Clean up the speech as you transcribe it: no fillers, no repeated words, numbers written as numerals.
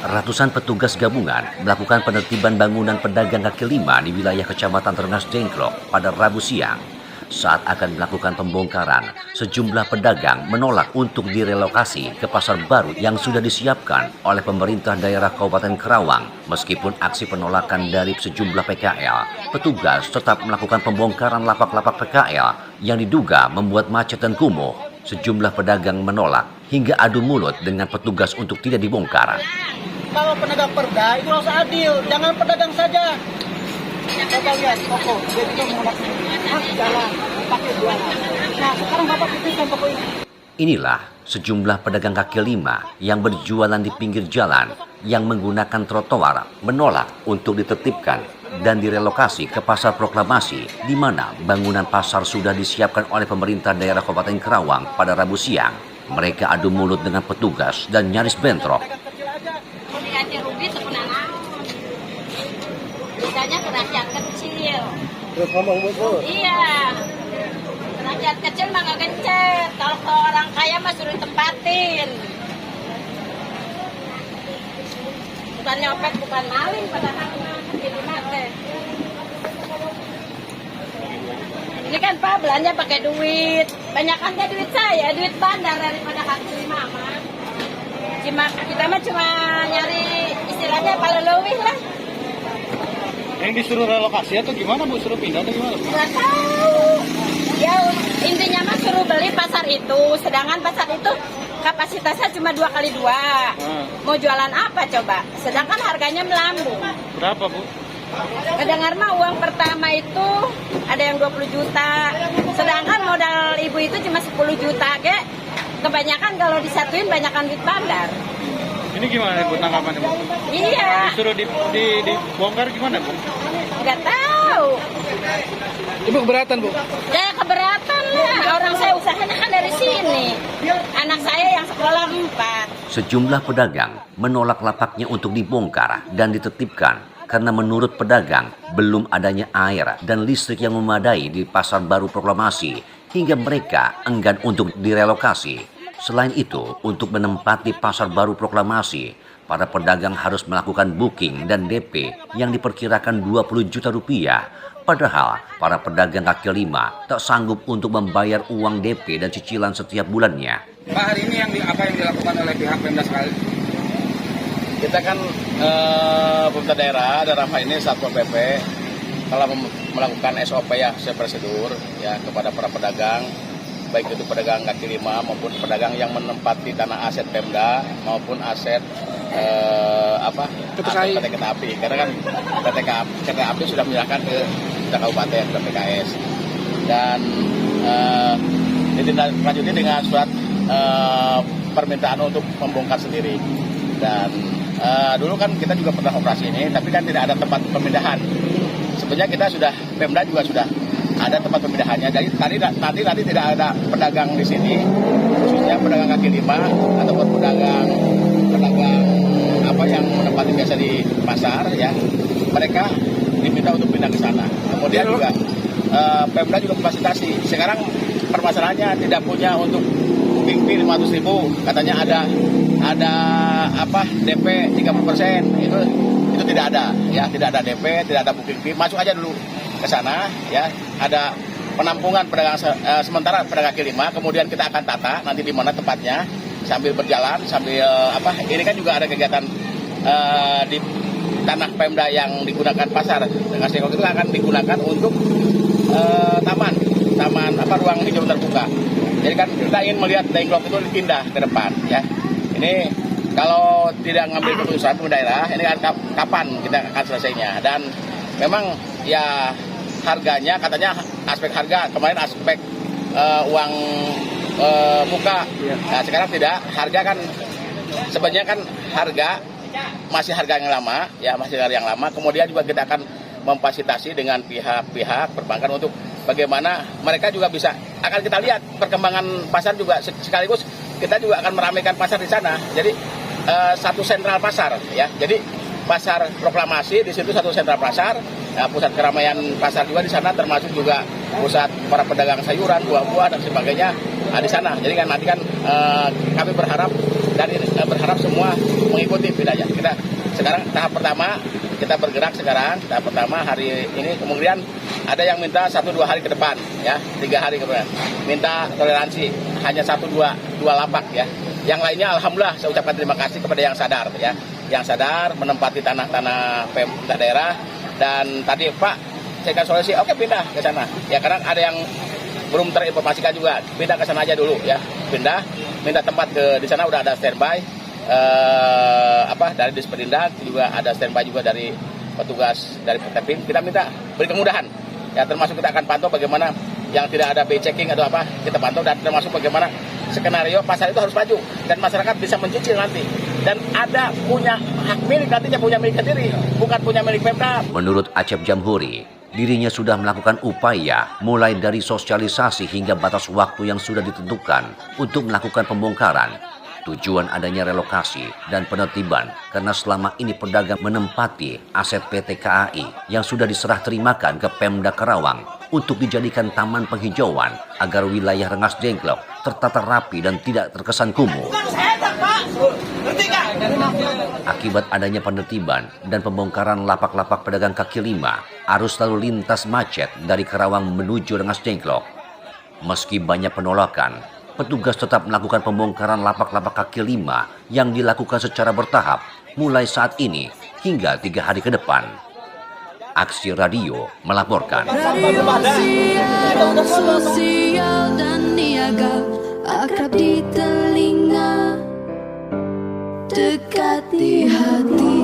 Ratusan petugas gabungan melakukan penertiban bangunan pedagang kaki lima di wilayah Kecamatan Rengas Dengklok pada Rabu siang. Saat akan melakukan pembongkaran, sejumlah pedagang menolak untuk direlokasi ke pasar baru yang sudah disiapkan oleh pemerintah daerah Kabupaten Karawang. Meskipun aksi penolakan dari sejumlah PKL, petugas tetap melakukan pembongkaran lapak-lapak PKL yang diduga membuat macet dan kumuh. Sejumlah pedagang menolak hingga adu mulut dengan petugas untuk tidak dibongkar. Kalau penegak perda itu harus adil, jangan pedagang saja. Coba lihat, toko, dia juga menggunakan hak jalan, pakai jualan. Nah, sekarang Bapak putuskan toko ini. Inilah sejumlah pedagang kaki lima yang berjualan di pinggir jalan yang menggunakan trotoar menolak untuk ditertibkan dan direlokasi ke pasar proklamasi di mana bangunan pasar sudah disiapkan oleh pemerintah daerah Kabupaten Karawang pada Rabu siang. Mereka adu mulut dengan petugas dan nyaris bentrok. Bisanya ke rakyat kecil. Terus ngomong betul. Iya. Rakyat kecil mah nggak gencet. Kalau ke orang kaya mah suruh tempatin. Bukan nyopet, bukan maling, padahal jadi mate. Ini kan Pak belanja pakai duit. Banyakannya duit saya, duit bandar daripada kaki lima mah. Kita mah cuma nyari istilahnya palelowih lah. Yang disuruh relokasi atau gimana Bu? Suruh pindah atau gimana? Nggak tahu. Ya intinya mah suruh beli pasar itu. Sedangkan pasar itu kapasitasnya cuma 2x2. Mau jualan apa coba? Sedangkan harganya melambung. Berapa Bu? Kedengar mah uang pertama itu ada yang 20 juta. Sedangkan modal ibu itu cuma 10 juta. Kebanyakan kalau disatuin banyakan duit bandar. Ini gimana Bu tanggapannya Bu? Iya. Disuruh dibongkar gimana Bu? Nggak tahu. Ibu keberatan Bu? Ya keberatan lah. Orang saya usahanya kan dari sini. Anak saya yang sekolah 4. Sejumlah pedagang menolak lapaknya untuk dibongkar dan ditertibkan karena menurut pedagang belum adanya air dan listrik yang memadai di pasar baru proklamasi hingga mereka enggan untuk direlokasi. Selain itu, untuk menempati pasar baru proklamasi, para pedagang harus melakukan booking dan DP yang diperkirakan 20 juta rupiah. Padahal para pedagang kaki lima tak sanggup untuk membayar uang DP dan cicilan setiap bulannya. Pak, hari ini apa yang dilakukan oleh pihak Pemda sekali? Kita kan pemerintah daerah dalam hal ini Satpol PP telah melakukan SOP ya, prosedur ya kepada para pedagang, baik itu pedagang kaki lima maupun pedagang yang menempati tanah aset Pemda maupun aset PT Kereta Api. Karena kan PT Kereta Api sudah menyerahkan ke Kabupaten ke PKS dan ditindaklanjuti dengan surat permintaan untuk membongkar sendiri. Dan dulu kan kita juga pernah operasi ini, tapi kan tidak ada tempat pemindahan. Sebenarnya kita sudah, Pemda juga sudah ada tempat pemindahannya. Jadi tadi tidak ada pedagang di sini, khususnya pedagang kaki lima ataupun pedagang apa yang menempati biasa di pasar ya. Mereka diminta untuk pindah ke sana. Kemudian juga Pemda juga memfasilitasi. Sekarang permasalahannya tidak punya untuk booking fee 500.000. Katanya ada DP 30%. Itu tidak ada ya, tidak ada DP, tidak ada booking fee. Masuk aja dulu ke sana ya. Ada penampungan pedagang sementara pedagang kaki lima, kemudian kita akan tata nanti di mana tempatnya sambil berjalan sambil ini kan juga ada kegiatan di tanah Pemda yang digunakan pasar Rengas Dengklok itu akan digunakan untuk taman ruang hijau terbuka. Jadi kan kita ingin melihat Dengklok itu dipindah ke depan ya. Ini kalau tidak ngambil keputusan daerah, ini kapan kita akan selesainya. Dan memang ya harganya katanya aspek harga kemarin aspek uang muka. Nah, sekarang tidak, harga kan sebenarnya kan masih harga yang lama ya, masih harga yang lama. Kemudian juga kita akan memfasilitasi dengan pihak-pihak perbankan untuk bagaimana mereka juga akan kita lihat perkembangan pasar juga, sekaligus kita juga akan meramaikan pasar di sana. Jadi satu sentral pasar ya. Jadi pasar proklamasi di situ satu sentral pasar, ya, pusat keramaian pasar juga di sana, termasuk juga pusat para pedagang sayuran, buah-buah dan sebagainya. di sana. Jadi kan nanti kan kami berharap dan berharap semua mengikuti wilayah kita. Sekarang tahap pertama kita bergerak sekarang. Tahap pertama hari ini, kemudian ada yang minta 1-2 hari ke depan, ya 3 hari ke depan. Minta toleransi hanya 1-2 lapak ya. Yang lainnya alhamdulillah saya ucapkan terima kasih kepada yang sadar ya, yang sadar menempati tanah-tanah pemerintah daerah. Dan tadi Pak saya kasih solusi, oke pindah ke sana. Ya karena ada yang belum terinformasikan juga, pindah ke sana aja dulu ya, pindah, minta tempat di sana udah ada standby. Dari Disperindak juga ada standby juga dari petugas dari Pertepin. Kita minta beri kemudahan ya, termasuk kita akan pantau bagaimana yang tidak ada pay checking atau apa kita pantau, dan termasuk bagaimana skenario pasar itu harus maju dan masyarakat bisa mencicil nanti dan ada punya hak milik, nantinya punya milik sendiri, bukan punya milik Pemda. Menurut Acep Jamhuri, dirinya sudah melakukan upaya mulai dari sosialisasi hingga batas waktu yang sudah ditentukan untuk melakukan pembongkaran. Tujuan adanya relokasi dan penertiban karena selama ini pedagang menempati aset PT KAI yang sudah diserah terimakan ke Pemda Karawang untuk dijadikan taman penghijauan agar wilayah Rengas Dengklok tertata rapi dan tidak terkesan kumuh. Akibat adanya penertiban dan pembongkaran lapak-lapak pedagang kaki lima, arus lalu lintas macet dari Karawang menuju Rengas Dengklok. Meski banyak penolakan, petugas tetap melakukan pembongkaran lapak-lapak kaki lima yang dilakukan secara bertahap mulai saat ini hingga 3 hari ke depan. Aksi Radio melaporkan. Sosial dan niaga akrab di telinga, dekat di hati.